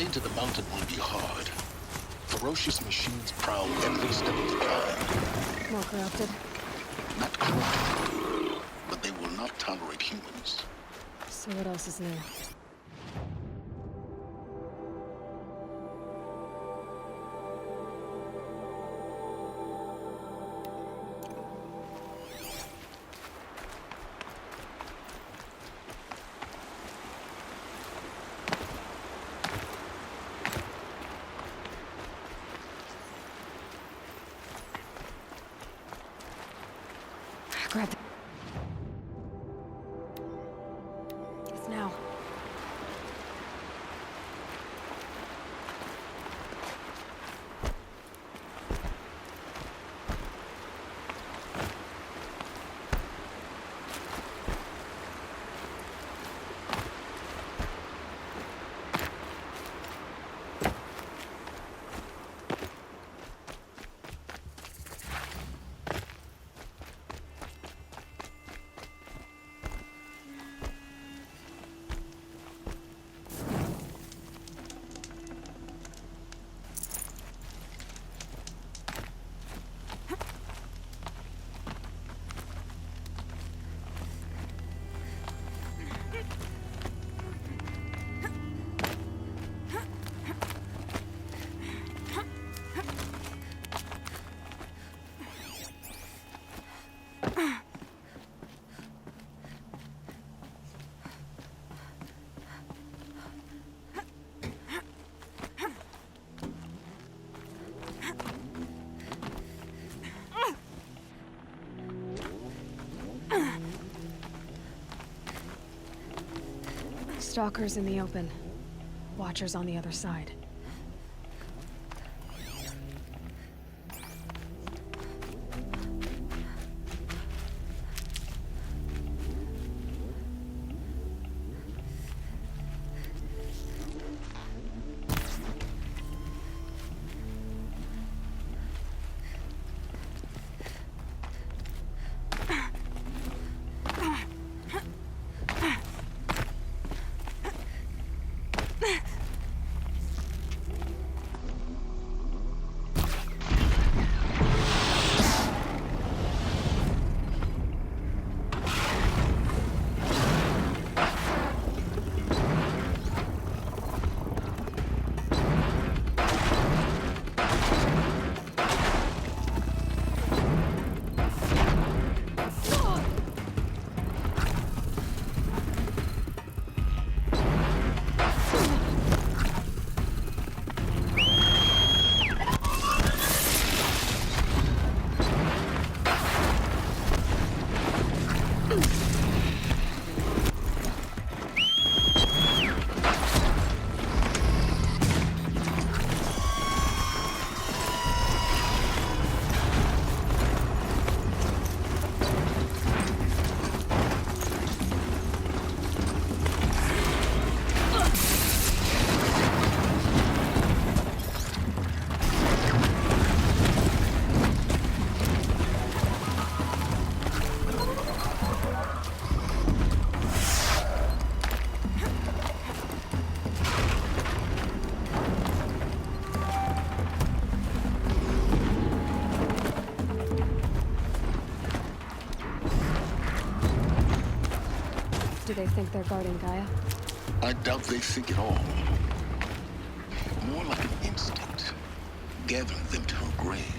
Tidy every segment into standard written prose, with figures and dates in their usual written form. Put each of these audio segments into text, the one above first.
way to the mountain will be hard. Ferocious machines prowl every step of the climb. More corrupted. Not corrupted, but they will not tolerate humans. So what else is new? Grab the... It's now. Stalkers in the open. Watchers on the other side. Do they think they're guarding Gaia? I doubt they think at all. More like an instinct, gathering them to her grave.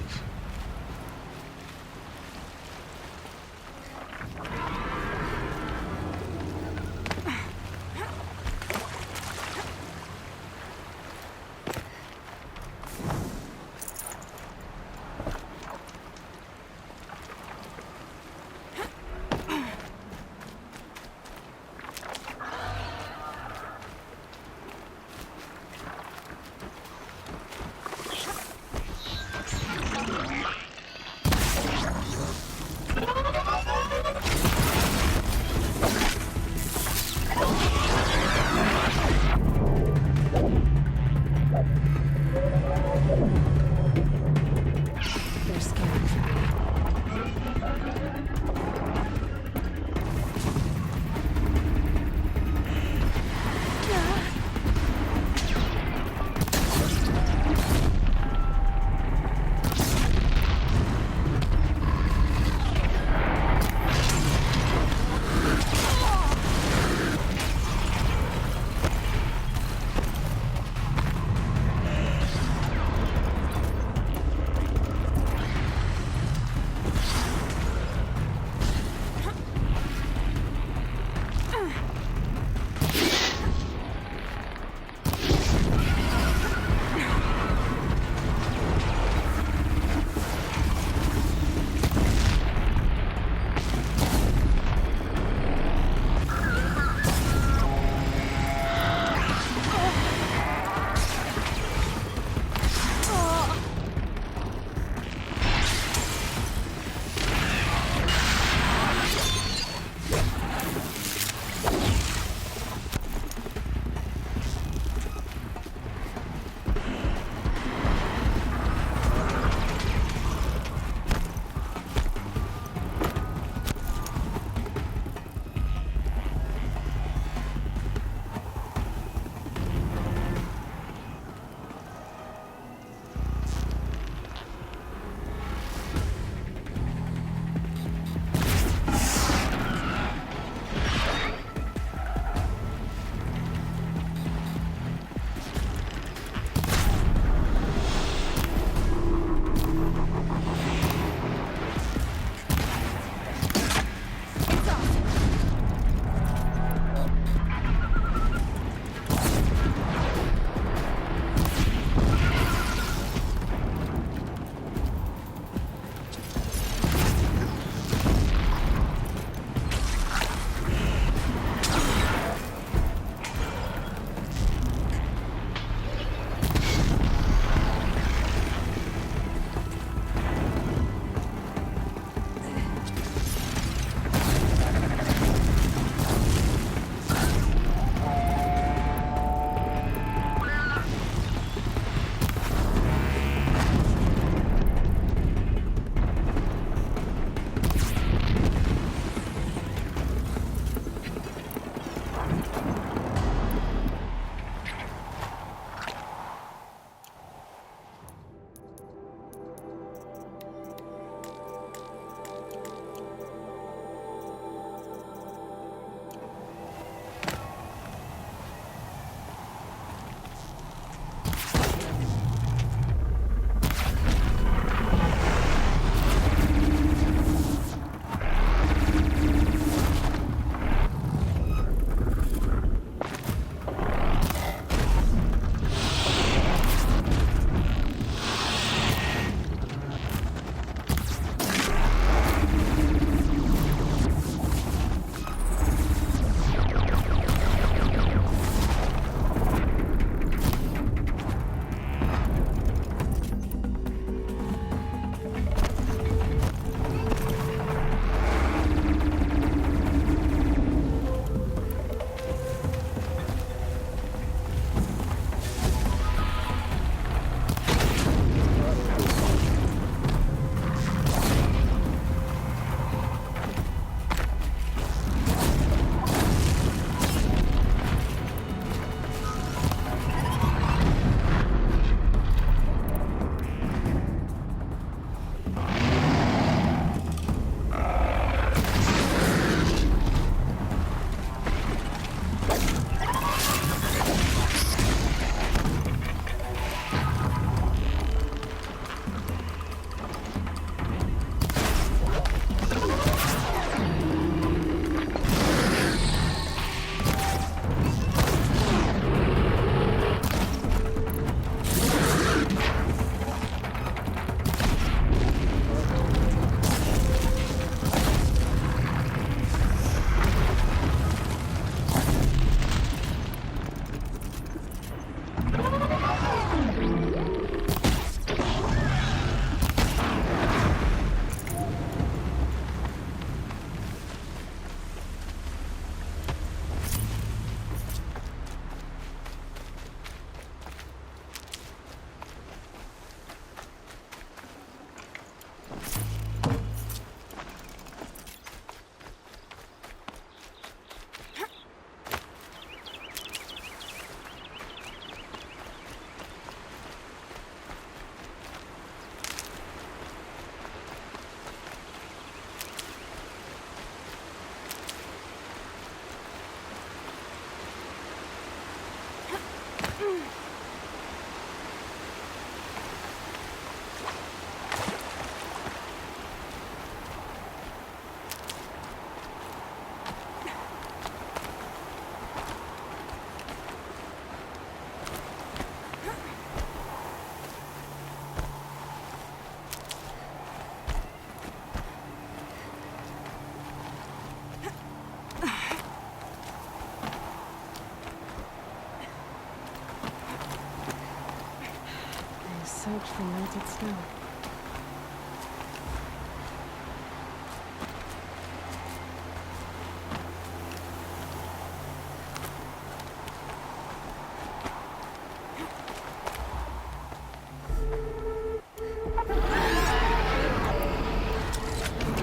melted snow.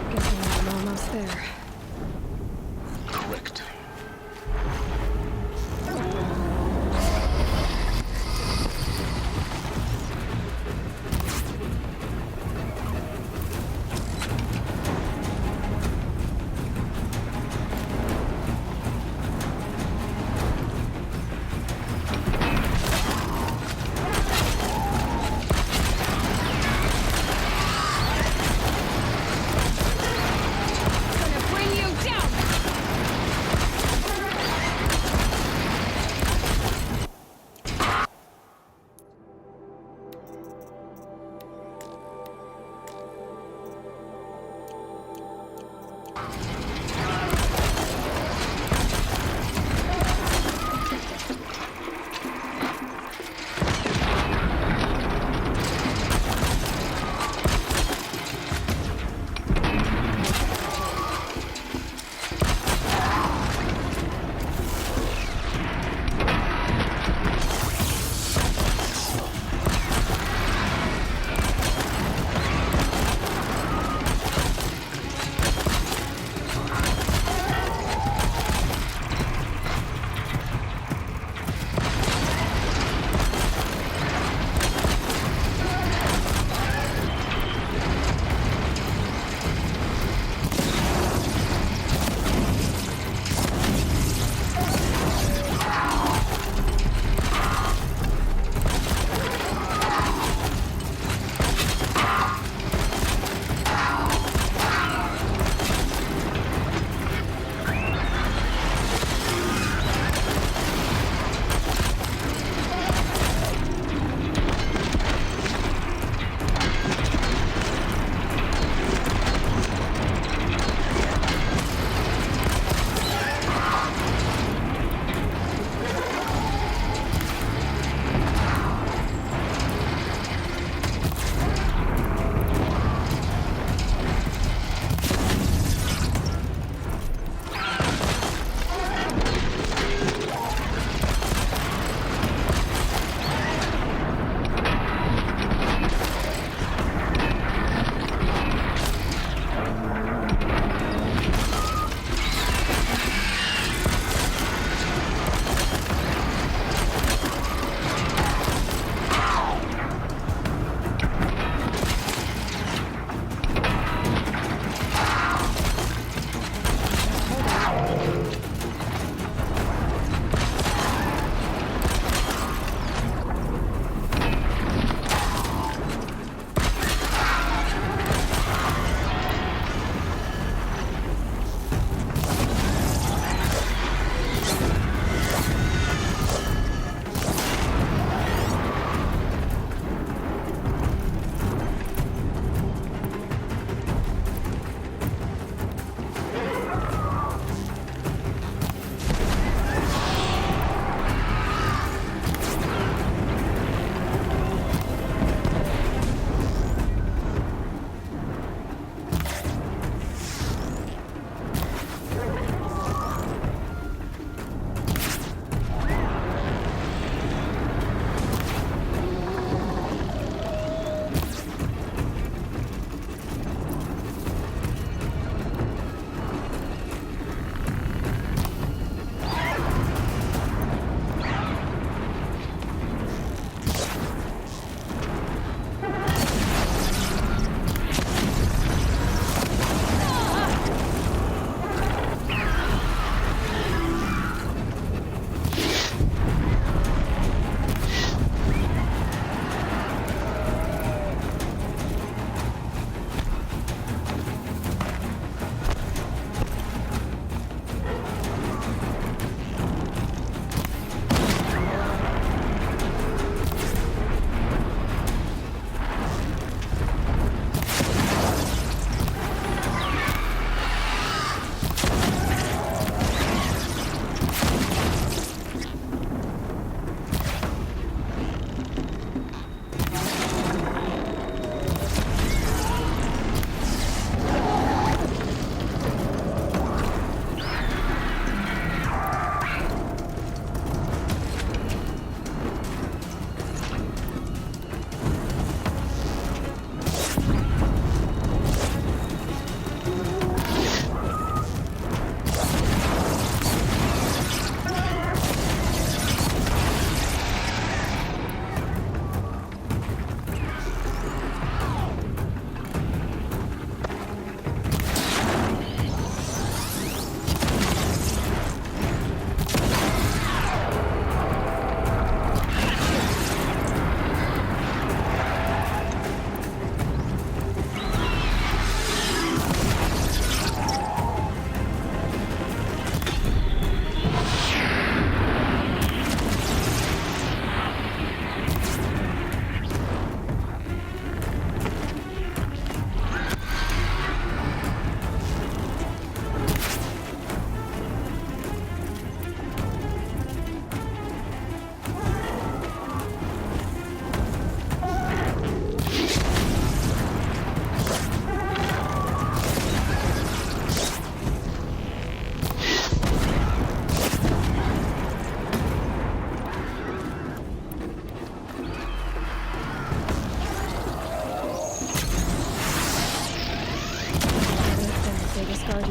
Guessing I'm almost there. Correct.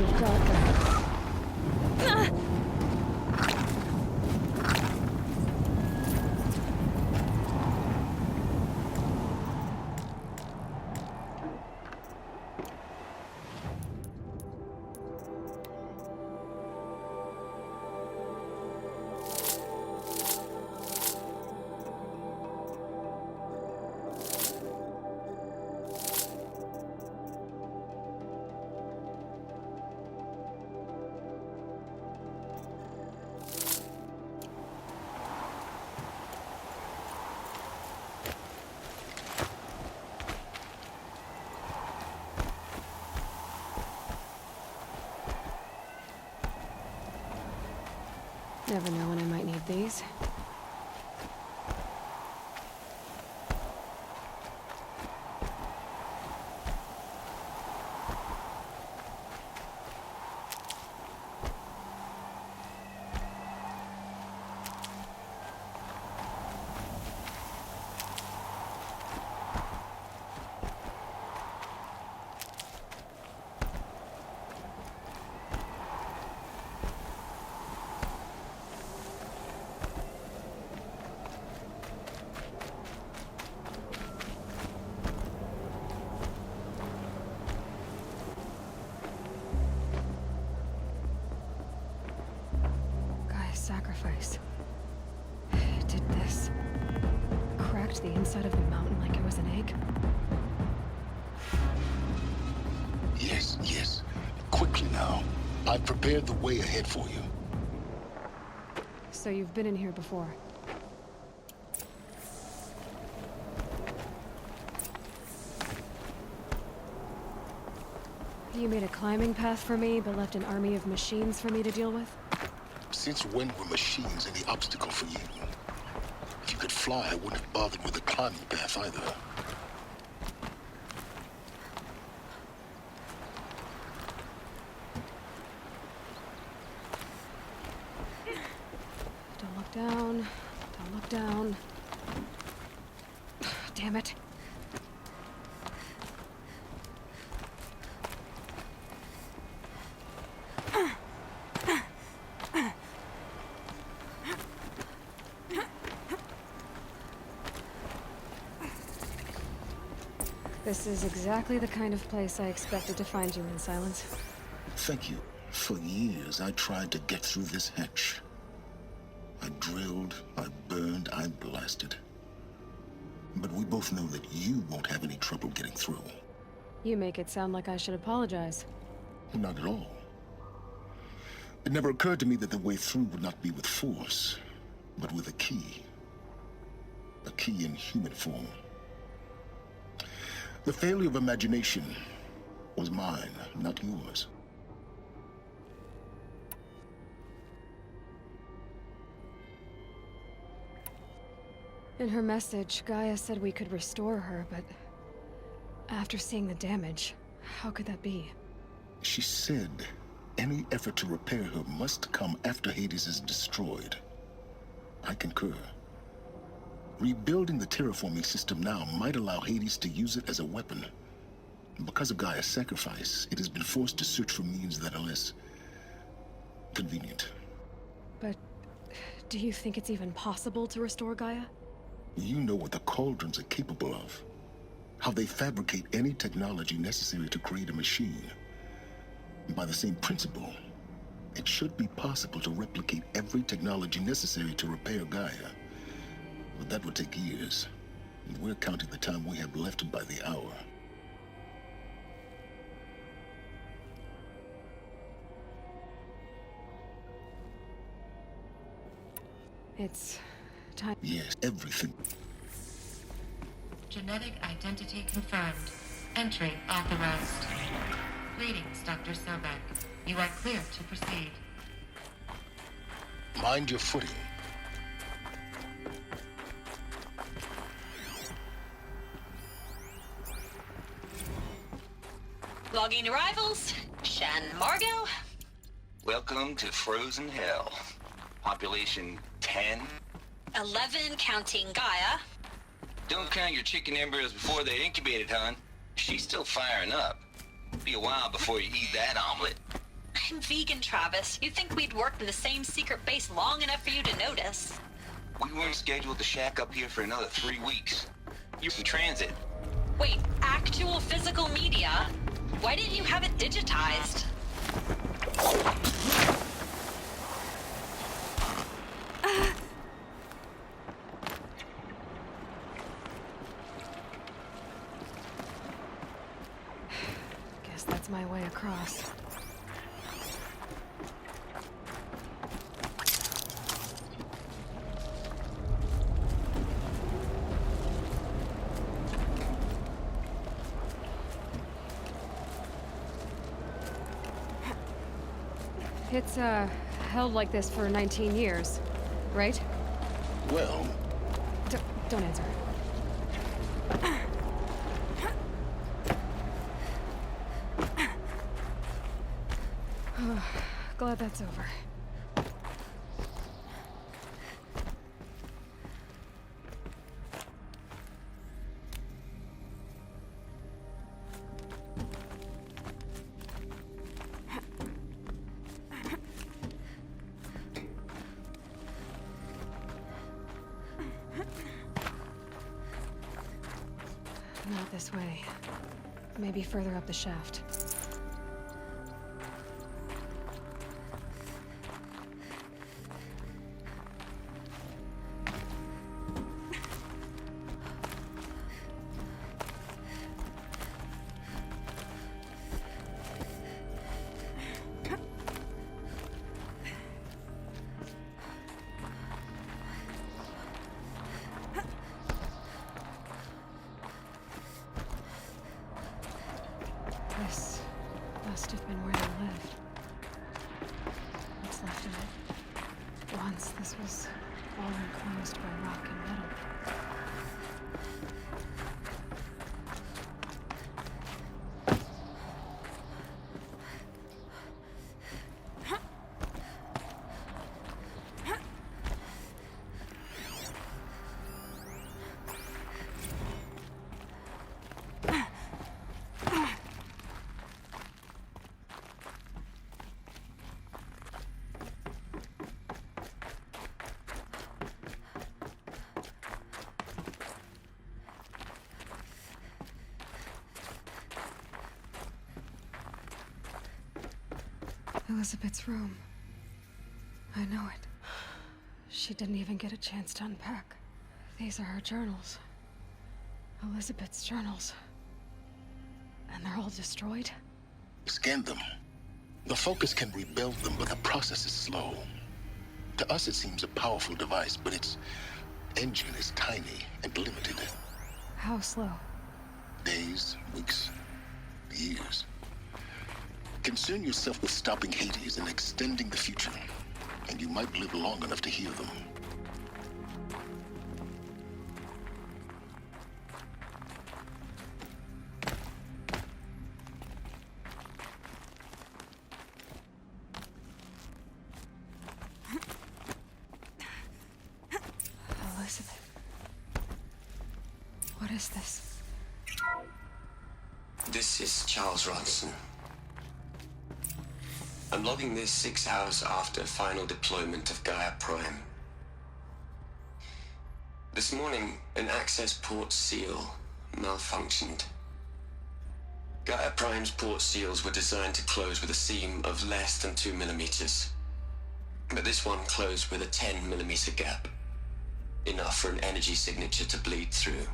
You've got this. Never know when I might need these. Sacrifice. It did this. Cracked the inside of the mountain like it was an egg. Yes, yes. Quickly now. I've prepared the way ahead for you. So you've been in here before. You made a climbing path for me, but left an army of machines for me to deal with? Since when were machines any obstacle for you? If you could fly, I wouldn't have bothered with the climbing path either. Don't look down. Don't look down. Damn it. This is exactly the kind of place I expected to find you in, Silence. Thank you. For years, I tried to get through this hatch. I drilled, I burned, I blasted. But we both know that you won't have any trouble getting through. You make it sound like I should apologize. Not at all. It never occurred to me that the way through would not be with force, but with a key. A key in human form. The failure of imagination was mine, not yours. In her message, Gaia said we could restore her, but after seeing the damage, how could that be? She said any effort to repair her must come after Hades is destroyed. I concur. Rebuilding the terraforming system now might allow Hades to use it as a weapon. Because of Gaia's sacrifice, it has been forced to search for means that are less convenient. But do you think it's even possible to restore Gaia? You know what the Cauldrons are capable of. How they fabricate any technology necessary to create a machine. And by the same principle, it should be possible to replicate every technology necessary to repair Gaia. But that would take years, and we're counting the time we have left by the hour. It's time. Yes, everything. Genetic identity confirmed. Entry authorized. Greetings, Dr. Sobek. You are clear to proceed. Mind your footing. Logging arrivals. Shan Margot. Welcome to Frozen Hell. Population 10. 11 counting Gaia. Don't count your chicken embryos before they're incubated, hon. She's still firing up. Be a while before you eat that omelet. I'm vegan, Travis. You'd think we'd worked in the same secret base long enough for you to notice. We weren't scheduled to shack up here for another 3 weeks. You're in transit. Wait, actual physical media? Why didn't you have it digitized? Guess that's my way across. It's, held like this for 19 years, right? Well, Don't answer. Glad that's over. Not this way. Maybe further up the shaft. This must have been where they lived. What's left of it? Once this was all enclosed by rock and metal. Elizabeth's room. I know it. She didn't even get a chance to unpack. These are her journals. Elizabeth's journals. And they're all destroyed? scan them. The Focus can rebuild them, but the process is slow. To us, it seems a powerful device, but its engine is tiny and limited. How slow? Days, weeks, years. Concern yourself with stopping Hades and extending the future, and you might live long enough to hear them. Elizabeth. What is this? This is Charles Ronson. I'm logging this 6 hours after final deployment of Gaia Prime. This morning, an access port seal malfunctioned. Gaia Prime's port seals were designed to close with a seam of less than 2 millimeters. But this one closed with a 10 millimeter gap. Enough for an energy signature to bleed through.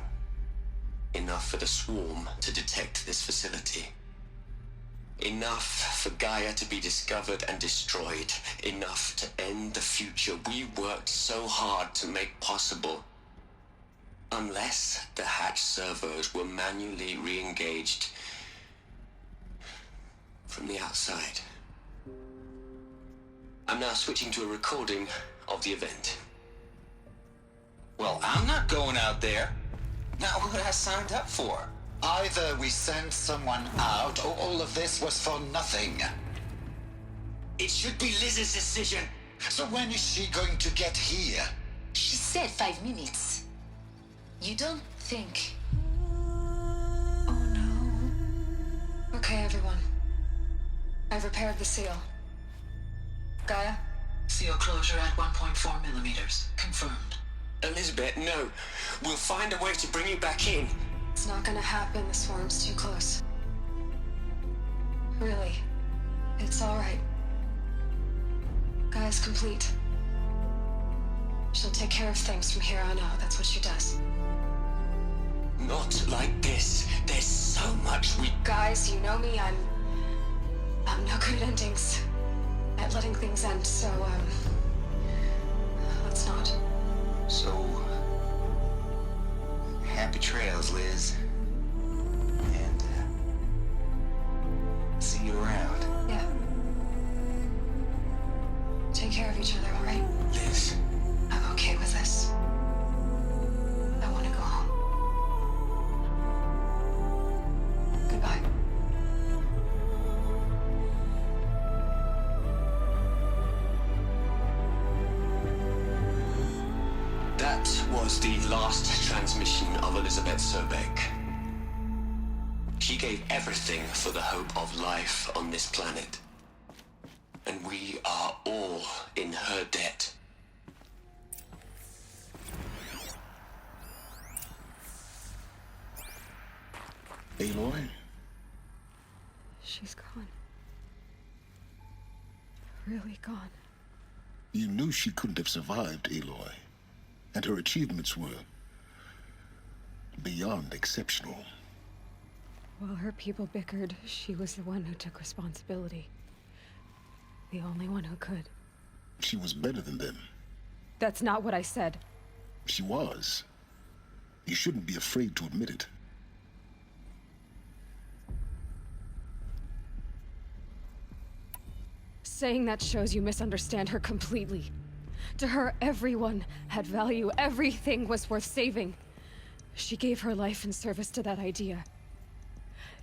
Enough for the swarm to detect this facility. Enough for Gaia to be discovered and destroyed. Enough to end the future we worked so hard to make possible. Unless the hatch servos were manually re-engaged from the outside. I'm now switching to a recording of the event. Well, I'm not going out there. Not what I signed up for. Either we sent someone out, or all of this was for nothing. It should be Liz's decision. So when is she going to get here? She said 5 minutes. You don't think... Oh no. Okay, everyone. I've repaired the seal. Gaia? Seal closure at 1.4 millimeters. Confirmed. Elizabeth, no. We'll find a way to bring you back in. It's not gonna happen. The swarm's too close. Really. It's alright. Gaia's complete. She'll take care of things from here on out. That's what she does. Not like this. There's so much we... Guys, you know me. I'm no good at endings. At letting things end, so, let's not. So, happy trails, Liz. And, see you around. Yeah. Take care of each other, alright? Liz. I'm okay with this. I want to go home. Goodbye. That was the last transmission of Elizabeth Sobek. She gave everything for the hope of life on this planet. And we are all in her debt. Aloy? She's gone. Really gone. You knew she couldn't have survived, Aloy. And her achievements were beyond exceptional. While her people bickered, she was the one who took responsibility. The only one who could. She was better than them. That's not what I said. She was. You shouldn't be afraid to admit it. Saying that shows you misunderstand her completely. To her, everyone had value. Everything was worth saving. She gave her life in service to that idea.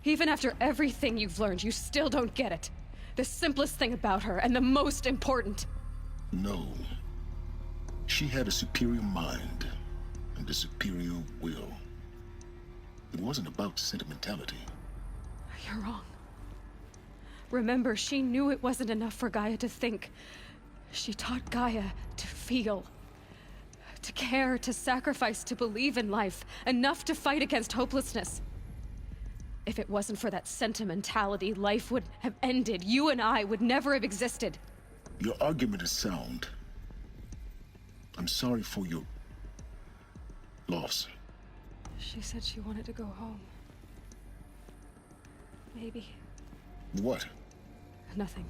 Even after everything you've learned, you still don't get it. The simplest thing about her, and the most important. No. She had a superior mind and a superior will. It wasn't about sentimentality. You're wrong. Remember, she knew it wasn't enough for Gaia to think. She taught Gaia to feel. To care, to sacrifice, to believe in life. Enough to fight against hopelessness. If it wasn't for that sentimentality, life would have ended. You and I would never have existed. Your argument is sound. I'm sorry for your loss. She said she wanted to go home. Maybe. What? Nothing.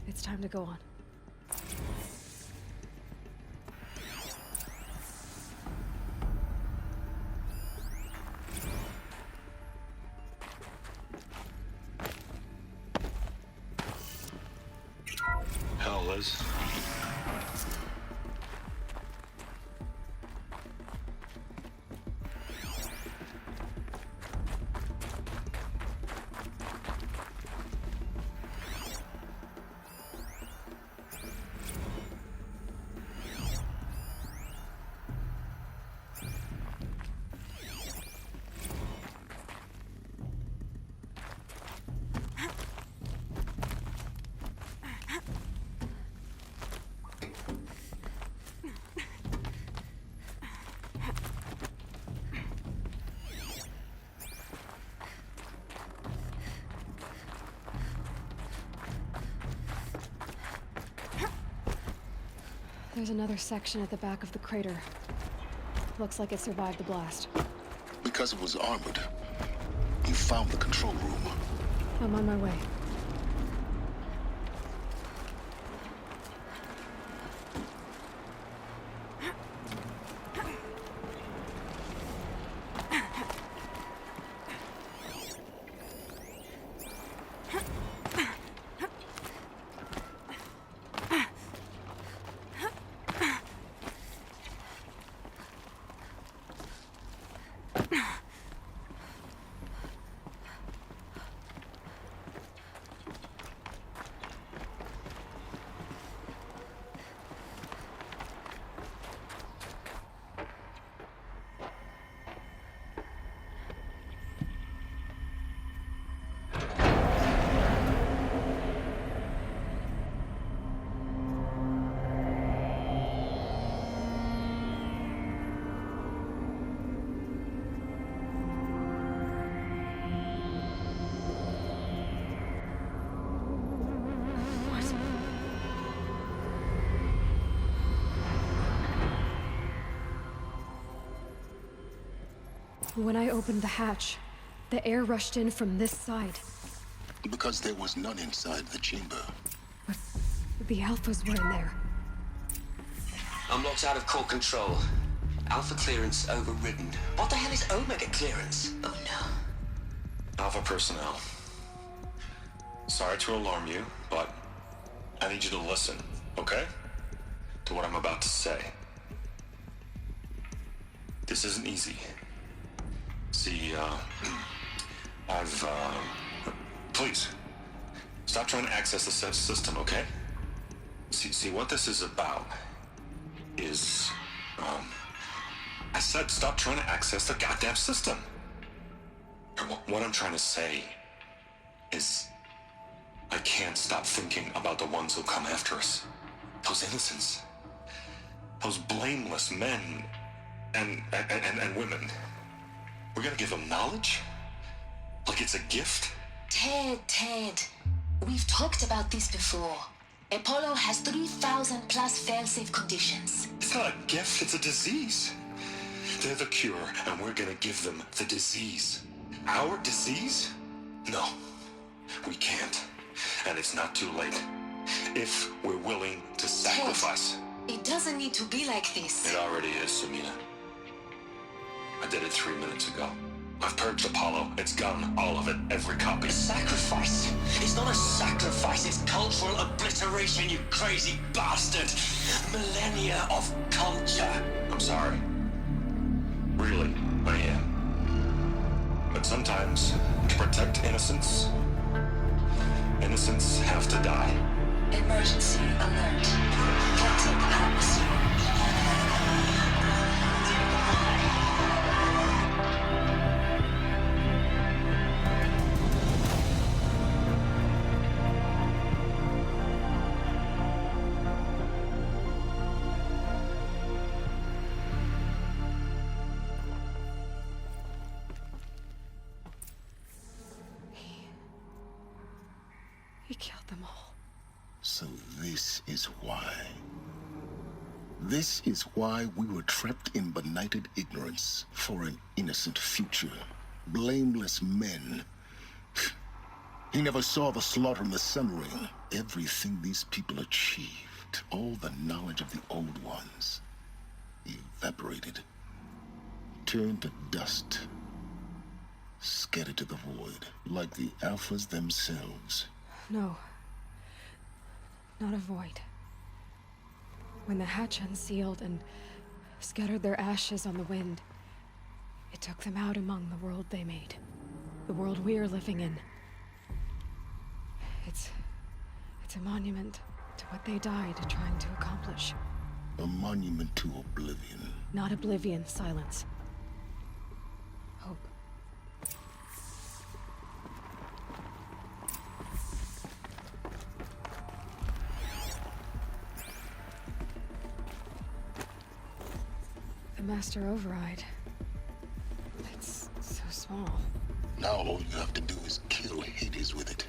It's time to go on. Hell, Liz. There's another section at the back of the crater. Looks like it survived the blast. Because it was armored. You found the control room. I'm on my way. When I opened the hatch, the air rushed in from this side. Because there was none inside the chamber. But the Alphas were in there. I'm locked out of core control. Alpha clearance overridden. What the hell is Omega clearance? Oh no. Alpha personnel. Sorry to alarm you, but I need you to listen, okay? To what I'm about to say. This isn't easy. See, please, stop trying to access the system, okay? See, what this is about is, I said stop trying to access the goddamn system. What I'm trying to say is, I can't stop thinking about the ones who'll come after us. Those innocents. Those blameless men and women. We're gonna give them knowledge? Like it's a gift? Ted, we've talked about this before. Apollo has 3,000 plus fail-safe conditions. It's not a gift, it's a disease. They're the cure, and we're gonna give them the disease. Our disease? No, we can't. And it's not too late. If we're willing to sacrifice. Ted, it doesn't need to be like this. It already is, Samina. I did it 3 minutes ago. I've purged Apollo. It's gone. All of it. Every copy. Sacrifice? It's not a sacrifice, it's cultural obliteration, you crazy bastard! Millennia of culture! I'm sorry. Really, I am. But sometimes, to protect innocence, innocents have to die. Emergency alert. Captain atmosphere. He killed them all. So this is why. This is why we were trapped in benighted ignorance for an innocent future. Blameless men. He never saw the slaughter in the Sun Ring. Everything these people achieved, all the knowledge of the old ones, evaporated, turned to dust, scattered to the void, like the Alphas themselves. No. Not a void. When the hatch unsealed and scattered their ashes on the wind, it took them out among the world they made. The world we're living in. It's a monument to what they died trying to accomplish. A monument to oblivion. Not oblivion, silence. Hope. The Master Override. It's so small. Now all you have to do is kill Hades with it.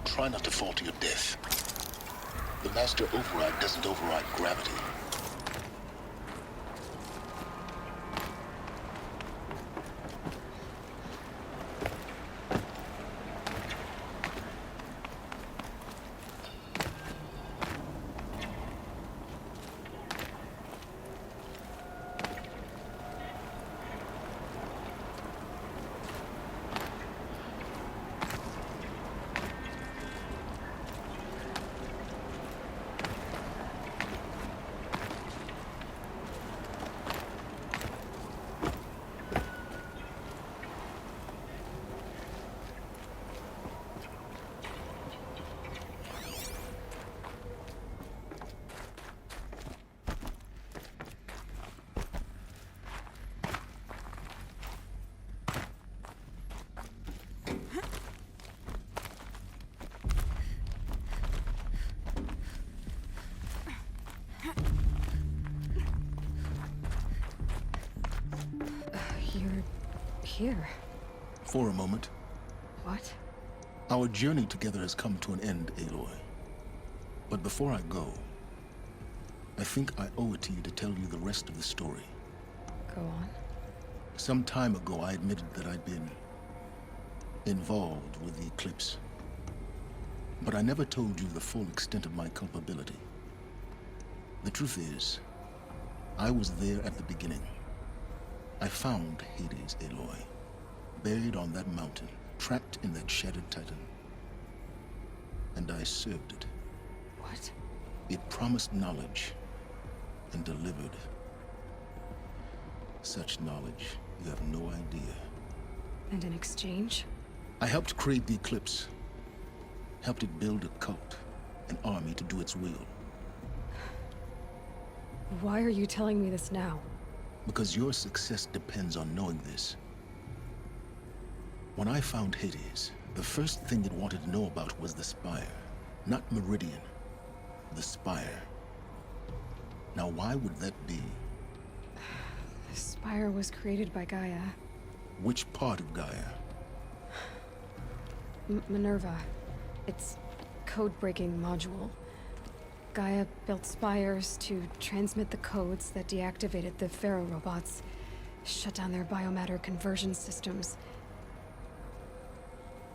Try not to fall to your death. The Master Override doesn't override gravity. here? For a moment. What? Our journey together has come to an end, Aloy. But before I go, I think I owe it to you to tell you the rest of the story. Go on. Some time ago, I admitted that I'd been involved with the Eclipse. But I never told you the full extent of my culpability. The truth is, I was there at the beginning. I found Hades, Aloy, buried on that mountain, trapped in that shattered Titan. And I served it. What? It promised knowledge and delivered. Such knowledge, you have no idea. And in exchange? I helped create the Eclipse. Helped it build a cult, an army to do its will. Why are you telling me this now? Because your success depends on knowing this. When I found Hades, the first thing it wanted to know about was the Spire. Not Meridian. The Spire. Now why would that be? The Spire was created by Gaia. Which part of Gaia? Minerva. Its code-breaking module. Gaia built spires to transmit the codes that deactivated the Pharaoh robots, shut down their biomatter conversion systems.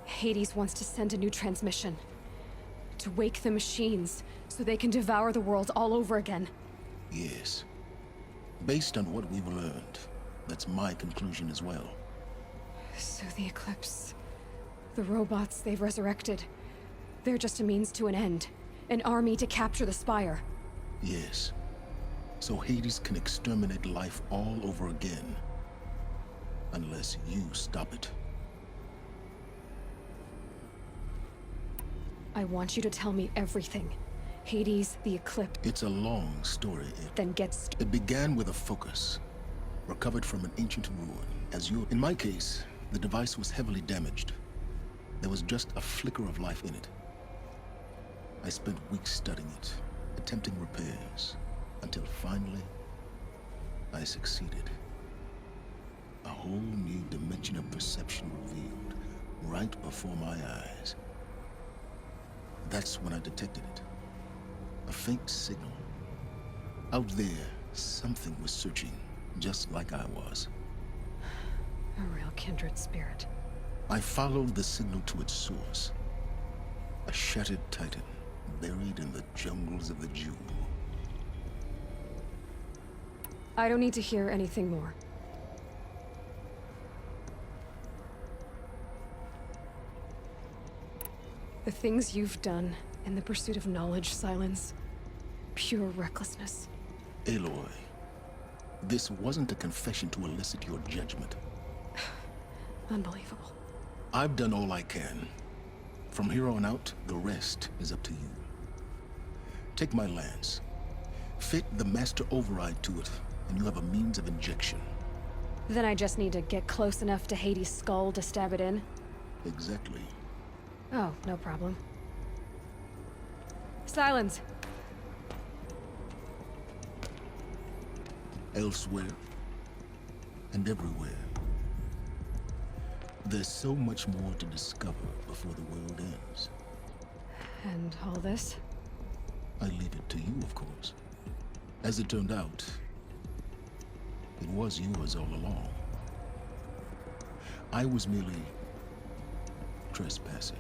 Hades wants to send a new transmission. To wake the machines, so they can devour the world all over again. Yes. Based on what we've learned, that's my conclusion as well. So the Eclipse... the robots they've resurrected... they're just a means to an end. An army to capture the Spire. Yes. So Hades can exterminate life all over again. Unless you stop it. I want you to tell me everything. Hades, the Eclipse... It's a long story. Then gets... It began with a focus. Recovered from an ancient ruin. In my case, the device was heavily damaged. There was just a flicker of life in it. I spent weeks studying it, attempting repairs, until finally, I succeeded. A whole new dimension of perception revealed, right before my eyes. That's when I detected it. A faint signal. Out there, something was searching, just like I was. A real kindred spirit. I followed the signal to its source. A shattered Titan, buried in the jungles of the Jewel. I don't need to hear anything more. The things you've done in the pursuit of knowledge, Silence, pure recklessness. Aloy, this wasn't a confession to elicit your judgment. Unbelievable. I've done all I can. From here on out, the rest is up to you. Take my lance. Fit the master override to it, and you have a means of injection. Then I just need to get close enough to Hades' skull to stab it in? Exactly. Oh, no problem. Silence! Elsewhere, and everywhere. There's so much more to discover before the world ends. And all this? I leave it to you, of course. As it turned out, it was yours all along. I was merely trespassing.